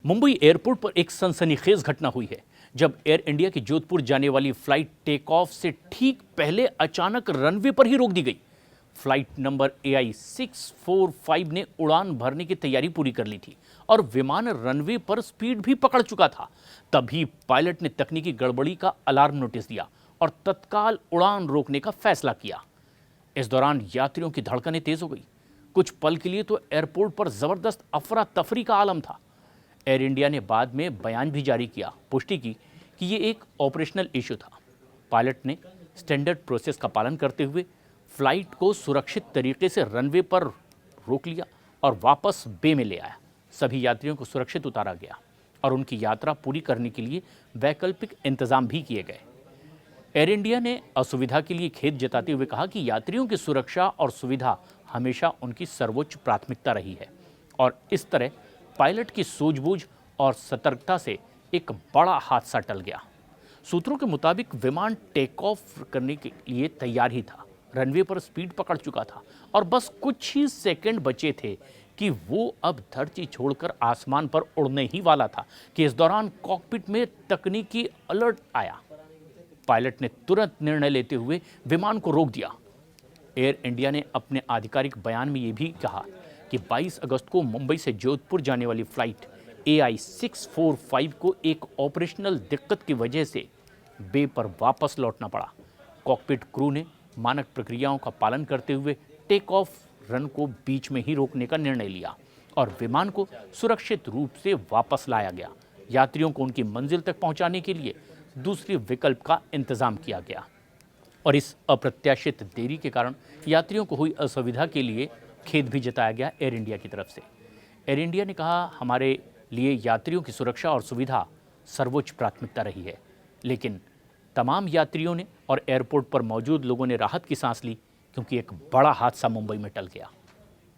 Mumbai airport पर एक सनसनीखेज घटना हुई है जब एयर इंडिया की जोधपुर जाने वाली फ्लाइट टेक ऑफ से ठीक पहले अचानक रनवे पर ही रोक दी गई। फ्लाइट नंबर AI 645 ने उड़ान भरने की तैयारी पूरी कर ली थी और विमान रनवे पर स्पीड भी पकड़ चुका था। तभी पायलट ने तकनीकी गड़बड़ी का अलार्म नोटिस दिया और तत्काल उड़ान रोकने का फैसला किया। इस दौरान यात्रियों की धड़कनें तेज हो गई। कुछ पल के लिए तो एयरपोर्ट पर जबरदस्त अफरा तफरी का आलम था। एयर इंडिया ने बाद में बयान भी जारी किया, पुष्टि की कि ये एक ऑपरेशनल इशू था। पायलट ने स्टैंडर्ड प्रोसेस का पालन करते हुए फ्लाइट को सुरक्षित तरीके से रनवे पर रोक लिया और वापस बे में ले आया। सभी यात्रियों को सुरक्षित उतारा गया और उनकी यात्रा पूरी करने के लिए वैकल्पिक इंतजाम भी किए गए। एयर इंडिया ने असुविधा के लिए खेद जताते हुए कहा कि यात्रियों की सुरक्षा और सुविधा हमेशा उनकी सर्वोच्च प्राथमिकता रही है और इस तरह पायलट की सूझबूझ और सतर्कता से एक बड़ा हादसा टल गया। सूत्रों के मुताबिक विमान टेक ऑफ करने के लिए तैयार ही था, रनवे पर स्पीड पकड़ चुका था और बस कुछ ही सेकंड बचे थे कि वो अब धरती छोड़कर आसमान पर उड़ने ही वाला था कि इस दौरान कॉकपिट में तकनीकी अलर्ट आया। पायलट ने तुरंत निर्णय लेते हुए विमान को रोक दिया। एयर इंडिया ने अपने आधिकारिक बयान में ये भी कहा कि 22 अगस्त को मुंबई से जोधपुर जाने वाली फ्लाइट AI 645 को एक ऑपरेशनल दिक्कत की वजह से बे पर वापस लौटना पड़ा। कॉकपिट क्रू ने मानक प्रक्रियाओं का पालन करते हुए टेक ऑफ रन को बीच में ही रोकने का निर्णय लिया और विमान को सुरक्षित रूप से वापस लाया गया। यात्रियों को उनकी मंजिल तक पहुंचाने के लिए दूसरे विकल्प का इंतजाम किया गया और इस अप्रत्याशित देरी के कारण यात्रियों को हुई असुविधा के लिए खेद भी जताया गया एयर इंडिया की तरफ से। एयर इंडिया ने कहा, हमारे लिए यात्रियों की सुरक्षा और सुविधा सर्वोच्च प्राथमिकता रही है, लेकिन तमाम यात्रियों ने और एयरपोर्ट पर मौजूद लोगों ने राहत की सांस ली क्योंकि एक बड़ा हादसा मुंबई में टल गया।